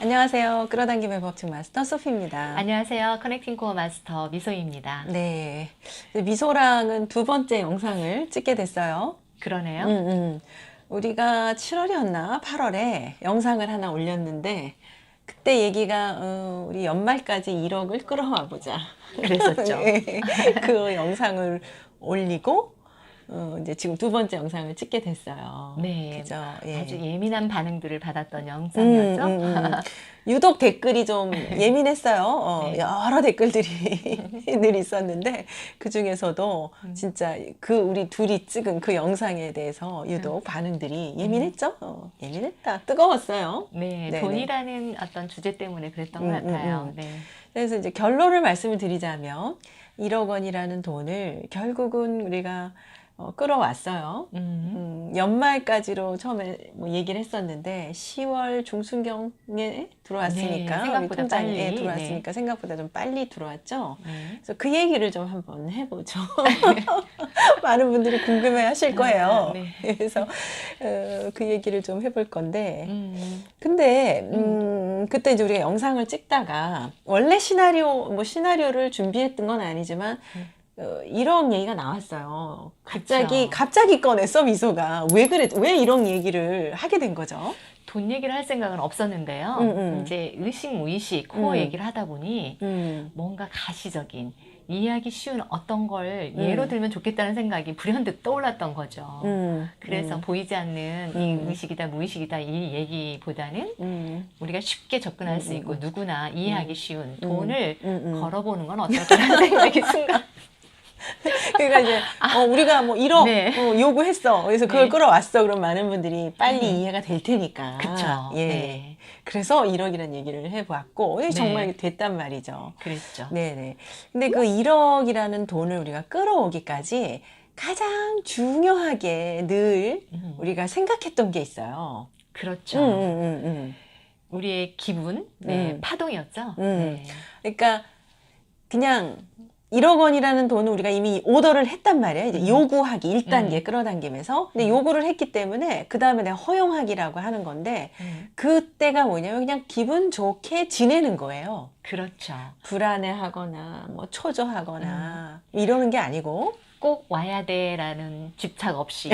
안녕하세요. 끌어당김의 법칙 마스터 소피입니다. 안녕하세요. 커넥팅 코어 마스터 미소입니다. 네. 미소랑은 두 번째 영상을 찍게 됐어요. 그러네요. 우리가 7월이었나? 8월에 영상을 하나 올렸는데, 그때 얘기가, 우리 연말까지 1억을 끌어와 보자. 그랬었죠. 네. 그 영상을 올리고, 이제 지금 두 번째 영상을 찍게 됐어요. 네. 그죠? 예. 아주 예민한 반응들을 받았던 영상이었죠. 유독 댓글이 좀 예민했어요. 네. 여러 댓글들이 늘 있었는데 그 중에서도 진짜 그 우리 둘이 찍은 그 영상에 대해서 유독 반응들이 예민했죠. 예민했다. 뜨거웠어요. 네, 네네. 돈이라는 어떤 주제 때문에 그랬던 것 같아요. 네. 그래서 이제 결론을 말씀을 드리자면 1억 원이라는 돈을 결국은 우리가 끌어왔어요. 연말까지로 처음에 뭐 얘기를 했었는데 10월 중순경에 들어왔으니까 네, 우리 생각보다 통장에 빨리. 들어왔으니까 네. 생각보다 좀 빨리 들어왔죠. 네. 그래서 그 얘기를 좀 한번 해보죠. 많은 분들이 궁금해하실 거예요. 네. 그래서 그 얘기를 좀 해볼 건데 네. 근데 그때 이제 우리가 영상을 찍다가 원래 시나리오를 준비했던 건 아니지만 1억 얘기가 나왔어요. 그쵸. 갑자기 꺼냈어, 미소가. 왜 그래? 왜 1억 얘기를 하게 된 거죠? 돈 얘기를 할 생각은 없었는데요. 이제 의식, 무의식, 코어 얘기를 하다 보니 뭔가 가시적인, 이해하기 쉬운 어떤 걸 예로 들면 좋겠다는 생각이 불현듯 떠올랐던 거죠. 그래서 보이지 않는 이 의식이다, 무의식이다 이 얘기보다는 우리가 쉽게 접근할 수 있고 누구나 이해하기 쉬운 돈을 걸어보는 건 어떨까라는 생각이 순간. 그러니까 이제 우리가 뭐 1억 네. 요구했어. 그래서 그걸 네. 끌어왔어. 그럼 많은 분들이 빨리 이해가 될 테니까. 그쵸. 예. 네. 그래서 1억이라는 얘기를 해보았고 네. 정말 됐단 말이죠. 그랬죠. 네네. 근데 그 1억이라는 돈을 우리가 끌어오기까지 가장 중요하게 늘 우리가 생각했던 게 있어요. 그렇죠. 우리의 기분, 네, 파동이었죠. 네. 그러니까 그냥 1억 원이라는 돈을 우리가 이미 오더를 했단 말이에요. 이제 요구하기 1단계 끌어당기면서. 근데 요구를 했기 때문에 그 다음에 내가 허용하기라고 하는 건데 그때가 뭐냐면 그냥 기분 좋게 지내는 거예요. 그렇죠. 불안해하거나 뭐 초조하거나 이러는 게 아니고 꼭 와야 돼라는 집착 없이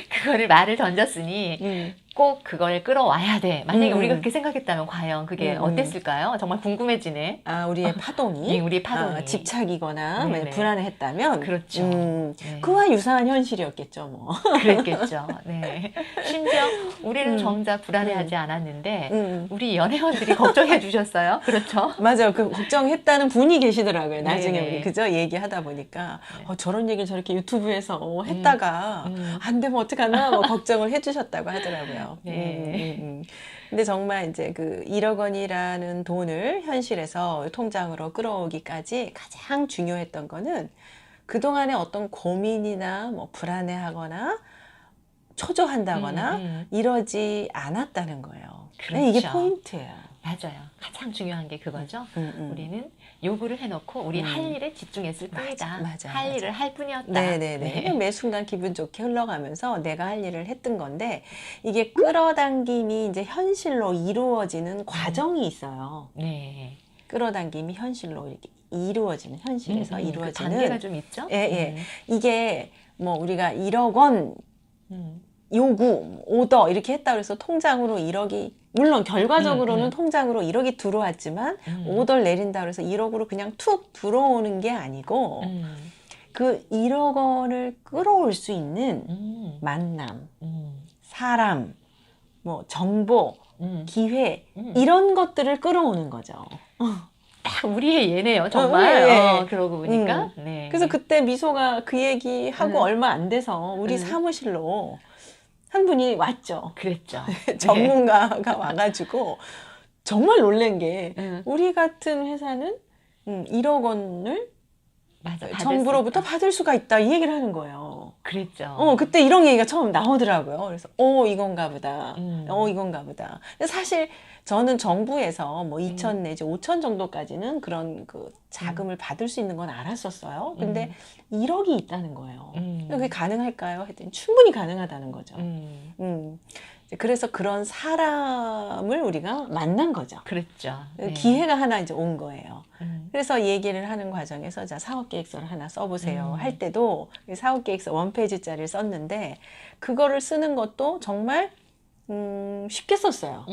그거를 말을 던졌으니 꼭 그걸 끌어와야 돼. 만약에 우리가 그렇게 생각했다면 과연 그게 어땠을까요? 정말 궁금해지네. 우리의 파동이 네, 우리의 파동이. 집착이거나 네네. 불안해했다면 그렇죠. 네. 그와 유사한 현실이었겠죠 뭐. 그랬겠죠. 네. 심지어 우리는 정작 불안해하지 않았는데 우리 연회원들이 걱정해 주셨어요. 그렇죠? 맞아요. 그 걱정했다는 분이 계시더라고요. 나중에 네네. 우리 그저 얘기하다 보니까 저런 얘기를 저렇게 유튜브에서 했다가 안 되면 어떡하나 뭐 걱정을 해주셨다고 하더라고요. 네. 근데 정말 이제 그 1억 원이라는 돈을 현실에서 통장으로 끌어오기까지 가장 중요했던 거는 그동안의 어떤 고민이나 뭐 불안해하거나 초조한다거나 이러지 않았다는 거예요. 그렇죠. 이게 포인트예요. 맞아요. 가장 중요한 게 그거죠. 우리는 요구를 해놓고 우리 할 일에 집중했을 뿐이다. 할 일을 할 뿐이었다. 네네네. 네. 매 순간 기분 좋게 흘러가면서 내가 할 일을 했던 건데 이게 끌어당김이 이제 현실로 이루어지는 과정이 있어요. 네. 끌어당김이 현실로 이렇게 이루어지는 현실에서 그 이루어지는 단계가 좀 있죠. 예. 이게 뭐 우리가 1억 원 요구, 오더 이렇게 했다 그래서 통장으로 1억이 물론 결과적으로는 통장으로 1억이 들어왔지만 오더를 내린다 그래서 1억으로 그냥 툭 들어오는 게 아니고 그 1억 원을 끌어올 수 있는 만남, 사람, 뭐 정보, 기회 이런 것들을 끌어오는 거죠. 딱 우리의 예네요, 정말. 예. 그러고 보니까. 네. 그래서 그때 미소가 그 얘기하고 얼마 안 돼서 우리 사무실로 한 분이 왔죠. 그랬죠. 전문가가 와가지고 정말 놀란 게 우리 같은 회사는 1억 원을 맞아, 받을 정부로부터 수 있다. 받을 수가 있다 이 얘기를 하는 거예요. 그랬죠. 그때 이런 얘기가 처음 나오더라고요. 그래서 이건가 보다. 이건가 보다. 근데 사실 저는 정부에서 뭐 2천 내지 5천 정도까지는 그런 그 자금을 받을 수 있는 건 알았었어요. 근데 1억이 있다는 거예요. 그게 가능할까요? 했더니 충분히 가능하다는 거죠. 그래서 그런 사람을 우리가 만난 거죠. 그렇죠. 네. 기회가 하나 이제 온 거예요. 그래서 얘기를 하는 과정에서 자, 사업계획서를 하나 써보세요. 할 때도 사업계획서 1페이지짜리를 썼는데 그거를 쓰는 것도 정말 쉽게 썼어요.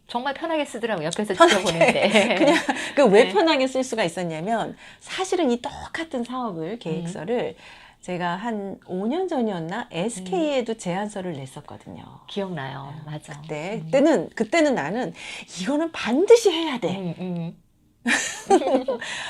정말 편하게 쓰더라고요. 옆에서 지켜보는데. 그냥 그 왜 네. 편하게 쓸 수가 있었냐면 사실은 이 똑같은 사업을 계획서를 제가 한 5년 전이었나 SK에도 제안서를 냈었거든요. 기억나요. 맞아. 그때는 나는 이거는 반드시 해야 돼.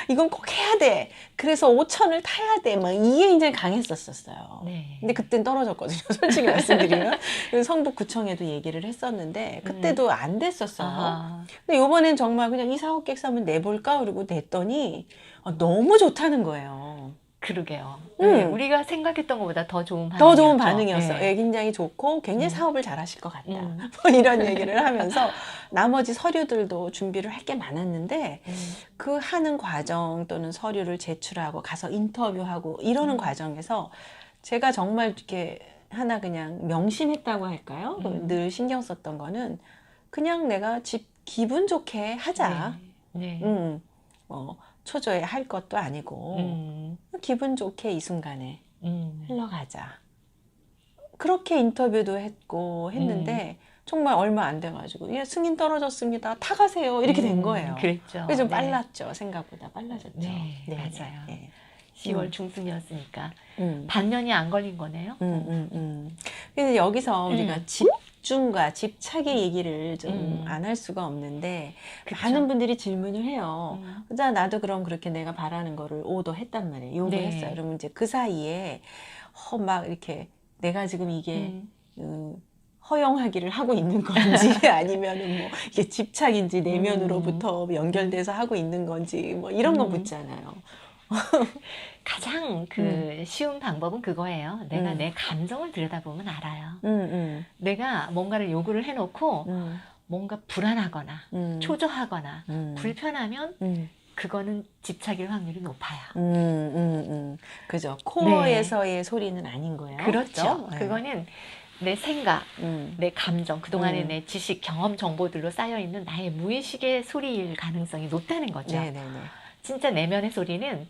이건 꼭 해야 돼. 그래서 5천을 타야 돼. 막 이게 이제 강했었어요. 네. 근데 그땐 떨어졌거든요. 솔직히 말씀드리면. 그래서 성북구청에도 얘기를 했었는데 그때도 안 됐었어요. 아하. 근데 이번엔 정말 그냥 이 사업계획서 한번 내볼까? 그러고 냈더니 너무 좋다는 거예요. 그러게요. 네, 우리가 생각했던 것보다 더 좋은 반응이었죠. 더 좋은 반응이었어요. 네. 예, 굉장히 좋고 굉장히 사업을 잘 하실 것 같다. 뭐 이런 얘기를 하면서 나머지 서류들도 준비를 할 게 많았는데 그 하는 과정 또는 서류를 제출하고 가서 인터뷰하고 이러는 과정에서 제가 정말 이렇게 하나 그냥 명심했다고 할까요? 늘 신경 썼던 거는 그냥 내가 기분 좋게 하자. 네. 초조해 할 것도 아니고 기분 좋게 이 순간에 흘러가자. 그렇게 인터뷰도 했는데 정말 얼마 안 돼가지고 예, 승인 떨어졌습니다. 타가세요. 이렇게 된 거예요. 그랬죠. 그래서 좀 네. 빨랐죠. 생각보다 빨라졌죠. 네, 맞아요. 네. 10월 중순이었으니까 반년이 안 걸린 거네요. 그래서 여기서 우리가 집중과 집착의 얘기를 좀 안 할 수가 없는데 그쵸. 많은 분들이 질문을 해요. 자, 나도 그럼 그렇게 내가 바라는 거를 오더했단 말이에요. 요구했어요. 네. 그러면 이제 그 사이에 막 이렇게 내가 지금 이게 허용하기를 하고 있는 건지 아니면은 뭐 이게 집착인지 내면으로부터 연결돼서 하고 있는 건지 뭐 이런 거 묻잖아요. 가장 쉬운 방법은 그거예요. 내가 내 감정을 들여다보면 알아요. 내가 뭔가를 요구를 해놓고 뭔가 불안하거나 초조하거나 불편하면 그거는 집착일 확률이 높아요. 그죠. 코어에서의 소리는 아닌 거예요. 그렇죠. 네. 그거는 내 생각, 내 감정, 그동안의 내 지식, 경험, 정보들로 쌓여있는 나의 무의식의 소리일 가능성이 높다는 거죠. 네네네. 진짜 내면의 소리는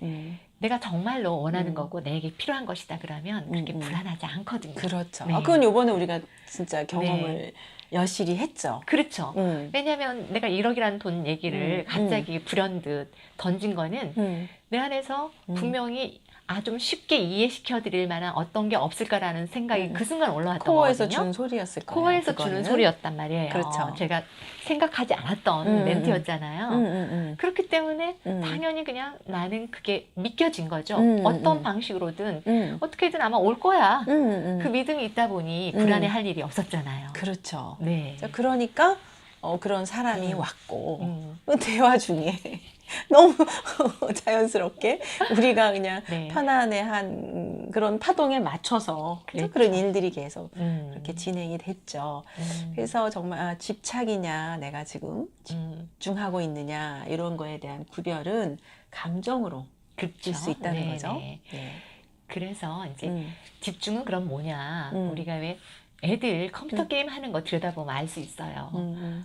내가 정말로 원하는 거고 내게 필요한 것이다 그러면 그렇게 불안하지 않거든요. 그렇죠. 네. 그건 요번에 우리가 진짜 경험을 여실히 했죠. 그렇죠. 왜냐하면 내가 1억이라는 돈 얘기를 갑자기 불현듯 던진 거는 내 안에서 분명히 좀 쉽게 이해시켜 드릴 만한 어떤 게 없을까라는 생각이 그 순간 올라왔던 코어에서 거거든요. 주는 소리였을 거예요. 코어에서 그거는. 주는 소리였단 말이에요. 그렇죠. 제가 생각하지 않았던 멘트였잖아요. 그렇기 때문에 당연히 그냥 나는 그게 믿겨진 거죠. 어떤 방식으로든 어떻게든 아마 올 거야. 그 믿음이 있다 보니 불안해할 일이 없었잖아요. 그렇죠. 네. 그러니까 그런 사람이 왔고 대화 중에 너무 자연스럽게 우리가 그냥 네. 편안해한 그런 파동에 맞춰서 그렇죠. 그런 일들이 계속 그렇게 진행이 됐죠. 그래서 정말 집착이냐 내가 지금 집중하고 있느냐 이런 거에 대한 구별은 감정으로 느낄 수 있다는 네네. 거죠. 네. 그래서 이제 집중은 그럼 뭐냐. 우리가 왜 애들 컴퓨터 게임 하는 거 들여다보면 알 수 있어요.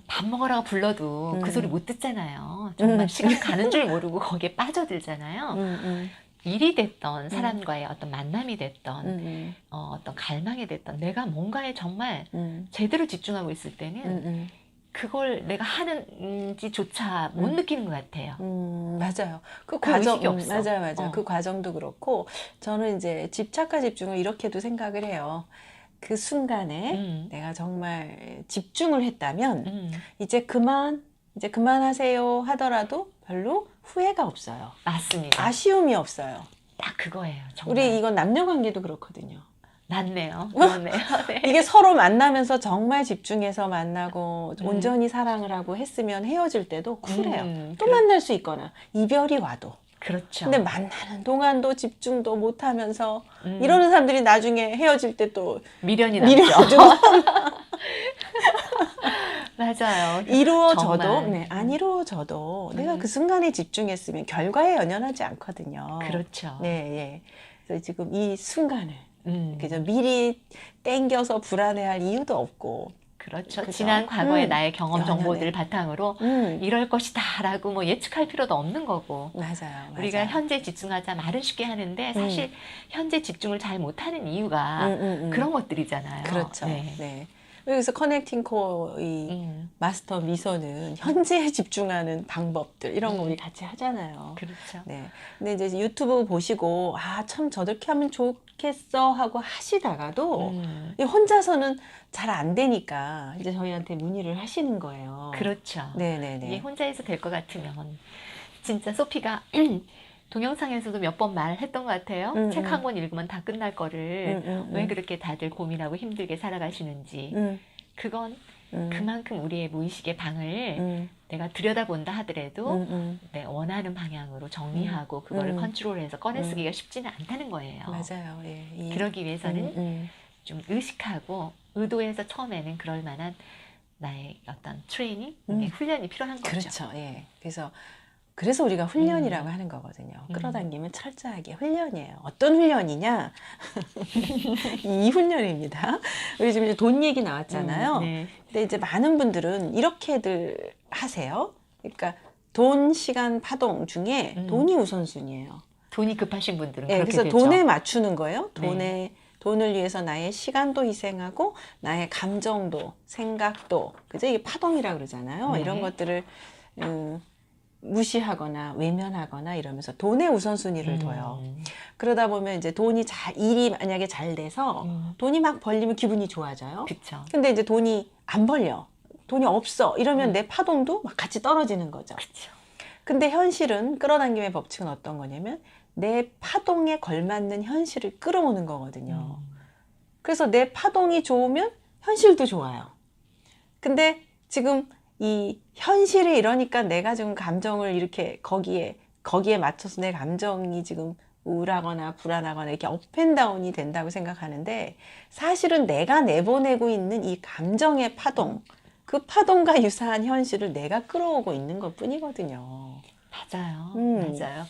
밥 먹으라고 불러도 그 소리 못 듣잖아요. 정말 시간 가는 줄 모르고 거기에 빠져들잖아요. 일이 됐던 사람과의 어떤 만남이 됐던 어떤 갈망이 됐던 내가 뭔가에 정말 제대로 집중하고 있을 때는 그걸 내가 하는지조차 못 느끼는 것 같아요. 맞아요. 그 과정, 과정, 맞아요. 그 과정도 그렇고, 저는 이제 집착과 집중을 이렇게도 생각을 해요. 그 순간에 내가 정말 집중을 했다면, 이제 그만하세요 하더라도 별로 후회가 없어요. 맞습니다. 아쉬움이 없어요. 딱 그거예요. 정말. 우리 이건 남녀 관계도 그렇거든요. 맞네요. 그렇네요. 네. 이게 서로 만나면서 정말 집중해서 만나고 온전히 사랑을 하고 했으면 헤어질 때도 쿨해요. 또 만날 수 있거나 이별이 와도. 그렇죠. 근데 만나는 동안도 집중도 못하면서 이러는 사람들이 나중에 헤어질 때 또 미련이 미련이 남죠. 맞아요. 이루어져도 정말. 네, 안 이루어져도 내가 그 순간에 집중했으면 결과에 연연하지 않거든요. 그렇죠. 네, 예. 그래서 지금 이 순간을 그죠? 음. 미리 땡겨서 불안해할 이유도 없고. 그렇죠. 그죠? 지난 과거의 나의 경험 연연해. 정보들을 바탕으로 이럴 것이다라고 뭐 예측할 필요도 없는 거고. 맞아요. 우리가 맞아요. 현재 집중하자 말은 쉽게 하는데 사실 현재 집중을 잘 못하는 이유가 그런 것들이잖아요. 그렇죠. 네. 네. 그래서 커넥팅 코어의 마스터 미소는 현재에 집중하는 방법들 이런 거 우리 같이 하잖아요. 그렇죠. 네. 근데 이제 유튜브 보시고 아, 참 저렇게 하면 좋겠어 하고 하시다가도 혼자서는 잘 안 되니까 이제 저희한테 문의를 하시는 거예요. 그렇죠. 네네네. 이게 혼자 해서 될 것 같으면 진짜 소피가 동영상에서도 몇 번 말했던 것 같아요. 책 한 권 읽으면 다 끝날 거를 왜 그렇게 다들 고민하고 힘들게 살아가시는지. 그건 그만큼 우리의 무의식의 방을 내가 들여다본다 하더라도 내 원하는 방향으로 정리하고 그거를 컨트롤해서 꺼내 쓰기가 쉽지는 않다는 거예요. 맞아요. 예. 그러기 위해서는 좀 의식하고 의도해서 처음에는 그럴 만한 나의 어떤 트레이닝, 훈련이 필요한 거죠. 그렇죠. 예. 그래서 우리가 훈련이라고 하는 거거든요. 끌어당기면 철저하게 훈련이에요. 어떤 훈련이냐? 이 훈련입니다. 우리 지금 이제 돈 얘기 나왔잖아요. 네. 근데 이제 많은 분들은 이렇게들 하세요. 그러니까 돈, 시간, 파동 중에 돈이 우선순위예요. 돈이 급하신 분들은 예, 그렇게 그래서 되죠. 돈에 맞추는 거예요. 네. 돈을 위해서 나의 시간도 희생하고 나의 감정도, 생각도, 그죠? 이게 파동이라 그러잖아요. 네. 이런 것들을 무시하거나 외면하거나 이러면서 돈의 우선순위를 둬요. 그러다 보면 이제 일이 만약에 잘 돼서 돈이 막 벌리면 기분이 좋아져요. 그쵸. 근데 이제 돈이 안 벌려. 돈이 없어. 이러면 내 파동도 막 같이 떨어지는 거죠. 그쵸. 근데 현실은 끌어당김의 법칙은 어떤 거냐면 내 파동에 걸맞는 현실을 끌어오는 거거든요. 그래서 내 파동이 좋으면 현실도 좋아요. 근데 지금 이 현실이 이러니까 내가 지금 감정을 이렇게 거기에 맞춰서 내 감정이 지금 우울하거나 불안하거나 이렇게 업앤다운이 된다고 생각하는데 사실은 내가 내보내고 있는 이 감정의 파동, 그 파동과 유사한 현실을 내가 끌어오고 있는 것 뿐이거든요. 맞아요. 맞아요.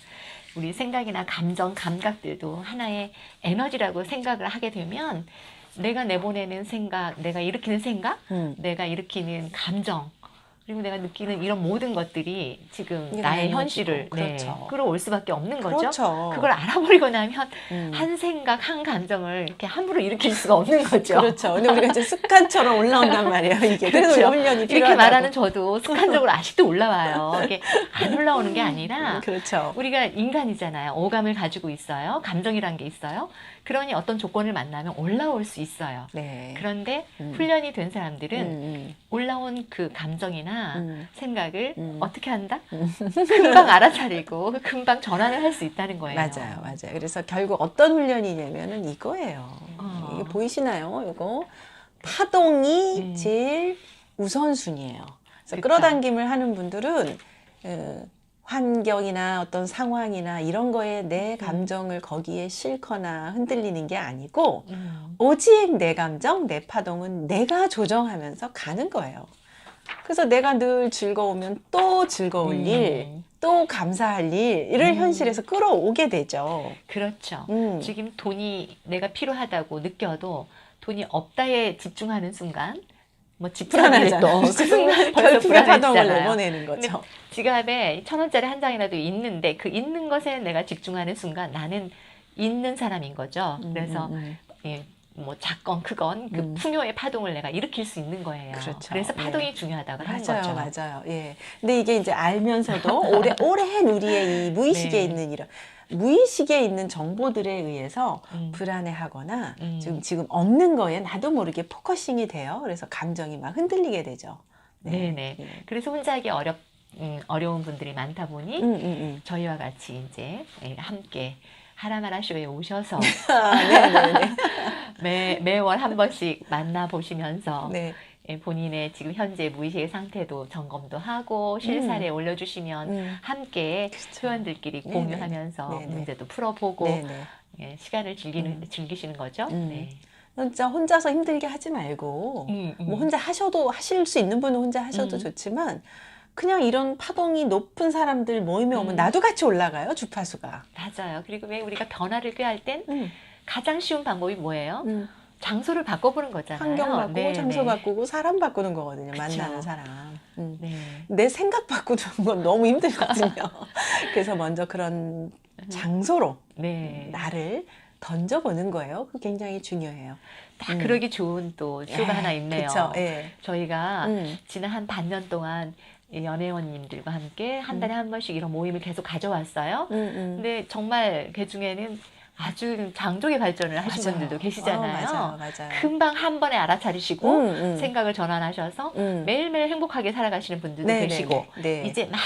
우리 생각이나 감정, 감각들도 하나의 에너지라고 생각을 하게 되면 내가 내보내는 생각, 내가 일으키는 생각, 내가 일으키는 감정, 그리고 내가 느끼는 이런 모든 것들이 지금 나의 현실을 그렇죠. 끌어올 수밖에 없는 거죠. 그렇죠. 그걸 알아버리고 나면 한 생각, 한 감정을 이렇게 함부로 일으킬 수가 없는 거죠. 그렇죠. 근데 우리가 이제 습관처럼 올라온단 말이에요. 이게. 그래서 그렇죠. 훈련이 필요하다고. 이렇게 말하는 저도 습관적으로 아직도 올라와요. 이게 안 올라오는 게 아니라 그렇죠. 우리가 인간이잖아요. 오감을 가지고 있어요. 감정이란 게 있어요. 그러니 어떤 조건을 만나면 올라올 수 있어요. 네. 그런데 훈련이 된 사람들은 올라온 그 감정이나 생각을 어떻게 한다? 금방 알아차리고 금방 전환을 할 수 있다는 거예요. 맞아요. 그래서 결국 어떤 훈련이냐면은 이거예요. 이게 보이시나요? 이거 파동이 제일 우선순위예요. 그래서 그쵸. 끌어당김을 하는 분들은 환경이나 어떤 상황이나 이런 거에 내 감정을 거기에 싣거나 흔들리는 게 아니고 오직 내 감정, 내 파동은 내가 조정하면서 가는 거예요. 그래서 내가 늘 즐거우면 또 즐거울 일, 또 감사할 일을 현실에서 끌어오게 되죠. 그렇죠. 지금 돈이 내가 필요하다고 느껴도 돈이 없다에 집중하는 순간 뭐 불안하잖아요. 그 순간 벌써 결핍의 파동을 불안해지잖아요. 내보내는 거죠. 지갑에 1,000원짜리 한 장이라도 있는데 그 있는 것에 내가 집중하는 순간 나는 있는 사람인 거죠. 그래서 예, 뭐 작건 크건 그 풍요의 파동을 내가 일으킬 수 있는 거예요. 그렇죠. 그래서 파동이 중요하다고 하는 거죠. 맞아요. 예. 근데 이게 이제 알면서도 오랜 우리의 이 무의식에 네. 있는 이런 무의식에 있는 정보들에 의해서 불안해하거나 지금 없는 거에 나도 모르게 포커싱이 돼요. 그래서 감정이 막 흔들리게 되죠. 네네. 그래서 혼자 하기 어려운 분들이 많다 보니 저희와 같이 이제 함께 하라마라쇼에 오셔서 매월 한 번씩 만나보시면서 네. 본인의 지금 현재 무의식의 상태도 점검도 하고 실사례 올려주시면 함께 회원들끼리 공유하면서 문제도 풀어보고 시간을 즐기시는 거죠. 네. 진짜 혼자서 힘들게 하지 말고 뭐 혼자 하실 수 있는 분은 혼자 하셔도 좋지만 그냥 이런 파동이 높은 사람들 모임에 오면 나도 같이 올라가요, 주파수가. 맞아요. 그리고 왜 우리가 변화를 꾀할 땐 가장 쉬운 방법이 뭐예요? 장소를 바꿔보는 거잖아요. 환경 바꾸고 네, 장소 네. 바꾸고 사람 바꾸는 거거든요. 그쵸. 만나는 사람. 네. 내 생각 바꾸는 건 너무 힘들거든요. 그래서 먼저 그런 장소로 네. 나를 던져보는 거예요. 그거 굉장히 중요해요. 딱 그러기 좋은 또 쇼가 하나 있네요. 그쵸, 예. 저희가 지난 한 반년 동안 이 연회원님들과 함께 한 달에 한 번씩 이런 모임을 계속 가져왔어요. 근데 정말 그 중에는 아주 장족의 발전을 하신 맞아요. 분들도 계시잖아요. 맞아요. 금방 한 번에 알아차리시고 음. 생각을 전환하셔서 매일매일 행복하게 살아가시는 분들도 네, 계시고 네, 네. 이제 막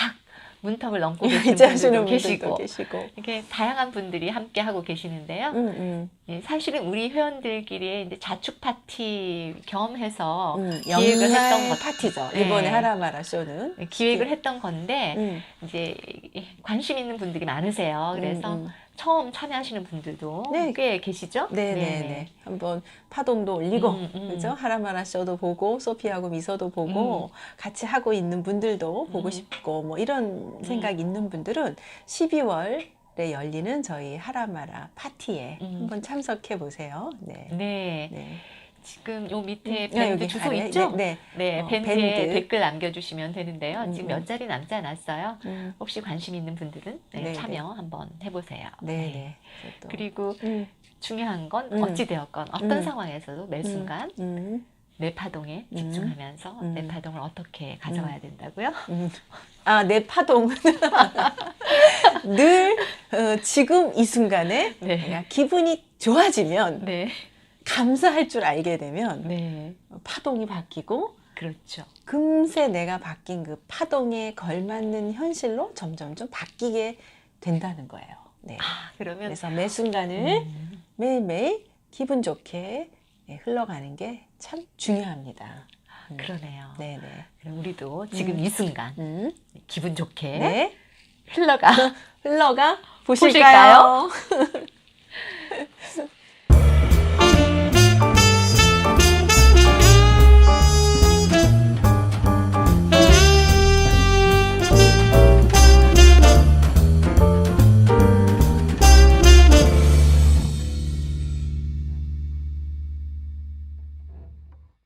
문턱을 넘고 계시는 이제 분들도 하시는 계시고 계시고. 이렇게 다양한 분들이 함께 하고 계시는데요. 예, 사실은 우리 회원들끼리 이제 자축 파티 겸해서 기획을 했던 것 파티죠. 네. 이번에 하라마라 쇼는 기획을 했던 건데 이제 관심 있는 분들이 많으세요. 그래서 처음 참여하시는 분들도 네. 꽤 계시죠? 네네네. 한번 파동도 올리고, 그죠? 하라마라 쇼도 보고, 소피하고 미소도 보고, 같이 하고 있는 분들도 보고 싶고, 뭐 이런 생각 있는 분들은 12월에 열리는 저희 하라마라 파티에 한번 참석해 보세요. 네. 네. 네. 지금 요 밑에 아, 밴드 여기 주소 아래에? 있죠? 네. 네, 밴드에 밴드. 댓글 남겨주시면 되는데요. 지금 몇 자리 남지 않았어요. 음. 혹시 관심 있는 분들은 네, 네, 참여 한번 해보세요. 네네. 그리고 중요한 건 어찌되었건 어떤 상황에서도 매 순간 내 파동에 집중하면서 내 파동을 어떻게 가져와야 된다고요? 아, 내 파동은 늘 지금 이 순간에 네. 내가 기분이 좋아지면 네. 감사할 줄 알게 되면 네. 파동이 바뀌고 그렇죠. 금세 내가 바뀐 그 파동에 걸맞는 현실로 점점 좀 바뀌게 된다는 거예요. 네. 아, 그러면 그래서 매 순간을 매일매일 기분 좋게 흘러가는 게 참 중요합니다. 그러네요. 네네. 그럼 우리도 지금 이 순간 기분 좋게 네. 흘러가 흘러가 보실까요?